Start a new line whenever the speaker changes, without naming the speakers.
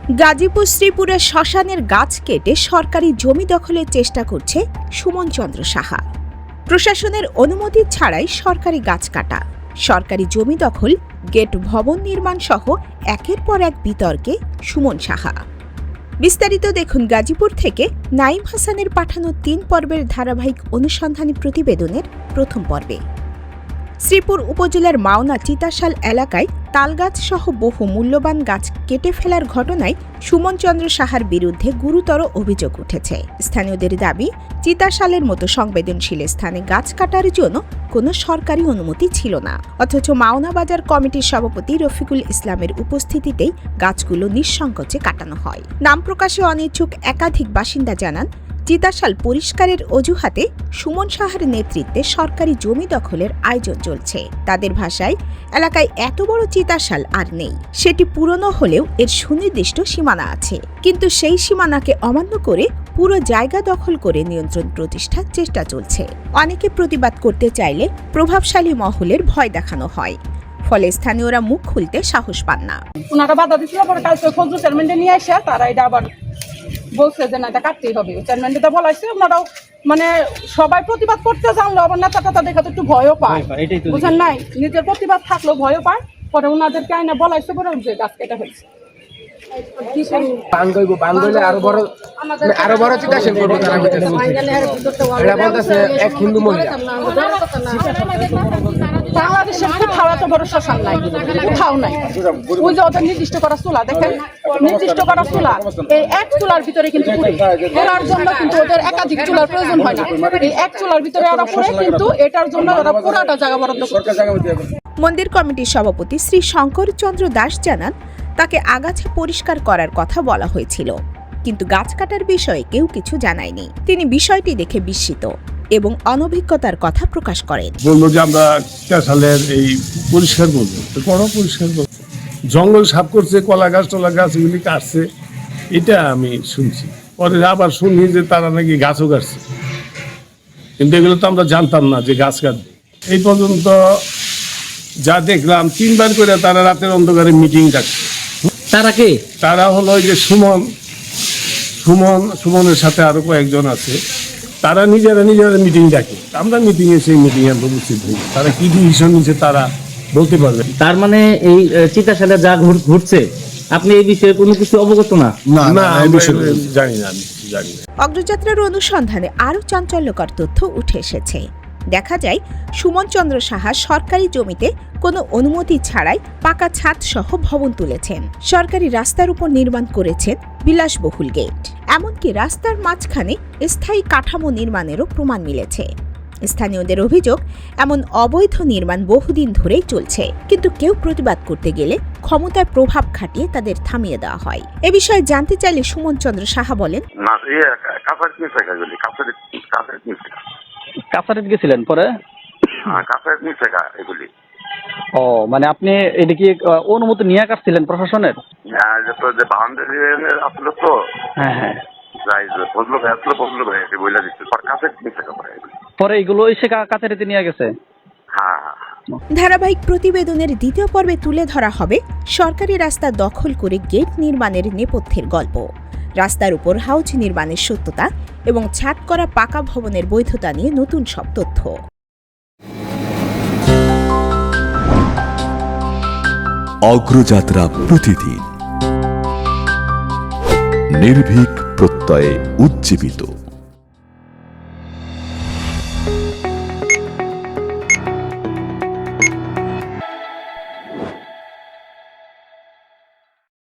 গাজীপুর শ্রীপুরের শ্মশানের গাছ কেটে সরকারি জমি দখলের চেষ্টা করছে সুমন চন্দ্র সাহা। প্রশাসনের অনুমতি ছাড়াই সরকারি গাছ কাটা, সরকারি জমি দখল, গেট ভবন নির্মাণ সহ একের পর এক বিতর্কে সুমন সাহা। বিস্তারিত দেখুন গাজীপুর থেকে নাইম হাসানের পাঠানো ৩ পর্বের ধারাবাহিক অনুসন্ধানী প্রতিবেদনের প্রথম পর্বে। শ্রীপুর উপজেলার মাওনা চিতাশাল এলাকায় তালগাছ সহ বহু মূল্যবান গাছ কেটে ফেলার ঘটনায় সুমন চন্দ্র সাহার বিরুদ্ধে গুরুতর অভিযোগ উঠেছে। স্থানীয়দের দাবি, চিতাশালের মতো সংবেদনশীল স্থানে গাছ কাটার জন্য কোনো সরকারি অনুমতি ছিল না, অথচ মাওনা বাজার কমিটির সভাপতি রফিকুল ইসলামের উপস্থিতিতেই গাছগুলো নিঃসংকোচে কাটানো হয়। নাম প্রকাশে অনিচ্ছুক একাধিক বাসিন্দা জানান, চিতাশাল পরিষ্কারের অজুহাতে সুমন সাহার নেতৃত্বে সরকারি জমি দখলের আয়োজন চলছে। তাদের ভাষায়, এলাকায় এত বড় চিতাশাল আর নেই, সেটি পুরনো হলেও এর সুনির্দিষ্ট সীমানা আছে, কিন্তু সেই সীমানাকে অমান্য করে পুরো জায়গা দখল করে নিয়ন্ত্রণ প্রতিষ্ঠার চেষ্টা চলছে। অনেকে প্রতিবাদ করতে চাইলে প্রভাবশালী মহলের ভয় দেখানো হয়, ফলে স্থানীয়রা মুখ খুলতে সাহস পান না।
ওনারা বাধা দিচ্ছিল, পরে কালকে ফজলু চেয়ারম্যানকে নিয়ে আসে তারা এটা আবার বলছে যে না, এটা কাটতেই হবে। চেয়ারম্যানটা বলাইছে, ওনারাও মানে সবাই প্রতিবাদ করতে জানলো, আবার নেতা টাতা দেখাতে একটু ভয়ও পায়, বুঝেন নাই, নিজের প্রতিবাদ থাকলেও ভয়ও পায়। পরে ওনাদেরকে আইনে বলাইছে, পরে যে গাছ কেটে ফেলছে। বাংলাদেশের কোথাও এত বড় শ্মশান নাই, কোথাও নাই। ওই যে ওদের নির্দিষ্ট করা চুলা, দেখেন নির্দিষ্ট করা চুলা, এই এক চুলার ভিতরে কিন্তু এরার জন্য কিন্তু ওদের একাধিক চুলার প্রয়োজন হয় না। এই এক চুলার ভিতরে ওরা পড়ে, কিন্তু এটার জন্য ওরা পুরাটা জায়গা বরাদ্দ করে।
মন্দির কমিটির সভাপতি শ্রী শঙ্কর চন্দ্র দাস জানান, তাকে আগাছা পরিষ্কার করার কথা বলা হয়েছিল, কিন্তু গাছ কাটার বিষয়ে কেউ কিছু জানায়নি। তিনি বিষয়টি দেখে বিস্মিত এবং অনভিজ্ঞতার কথা প্রকাশ করেন।
বললো যে আমরা চিতাশালের এই পরিষ্কার করবো, পরিষ্কার করবো, জঙ্গল সাফ করছে, কলা গাছ টলা গাছ এগুলি কাটছে, এটা আমি শুনছি। পরে আবার শুনি যে তারা নাকি গাছও কাটছে, কিন্তু এগুলো তো আমরা জানতাম না যে গাছ কাটবে। এই পর্যন্ত যা দেখলাম, 3 বার করে তারা রাতের অন্ধকারে মিটিং ডাকছে।
তারা কে?
তারা হলো ওই যে সুমনের সাথে আরো কয়েকজন আছে, তারা নিজেরা মিটিং ডাকে। আমরা মিটিংয়ে সেই মিটিংয়ে উপস্থিত হই, তারা কি ডিসিশন নিচ্ছে তারা বলতে পারবে।
তার মানে এই চিতাশালে যা ঘুরছে, আপনি এই বিষয়ে কোনো কিছু অবগত না?
না, এই বিষয়ে জানি না, আমি জানি না।
অগ্রযাত্রার অনুসন্ধানে আরও চাঞ্চল্যকর তথ্য উঠে এসেছে। দেখা যায়, সুমন চন্দ্র সাহা সরকারি জমিতে কোনো অনুমতি ছাড়াই পাকা ছাদ সহ ভবন তুলেছেন, সরকারি রাস্তার উপর নির্মাণ করেছেন বিলাসবহুল গেট, এমনকি রাস্তার মাঝখানে স্থায়ী কাঠামো নির্মাণেরও প্রমাণ মিলেছে। স্থানীয়দের অভিযোগ, এমন অবৈধ নির্মাণ বহুদিন ধরেই চলছে, কিন্তু কেউ প্রতিবাদ করতে গেলে ক্ষমতায় প্রভাব খাটিয়ে তাদের থামিয়ে দেওয়া হয়। এ বিষয়ে জানতে চাইলে সুমন চন্দ্র সাহা বলেন,
কাছারিত গেছিলেন পরে? ও, মানে আপনি এটা কি অনুমতি নিয়ে কাটছিলেন প্রশাসনের? হ্যাঁ হ্যাঁ, পরে এগুলো এসে কাছারিতে নিয়ে গেছে।
ধারাবাহিক প্রতিবেদনের দ্বিতীয় পর্বে তুলে ধরা হবে সরকারি রাস্তা দখল করে গেট নির্মাণের নেপথ্যের গল্প, রাস্তার উপর হাউজ নির্মাণের সত্যতা এবং ছাদ করা পাকা ভবনের বৈধতা নিয়ে নতুন সব তথ্য।
অগ্রযাত্রা প্রতিদিন নির্ভীক প্রত্যয়ে উজ্জীবিত।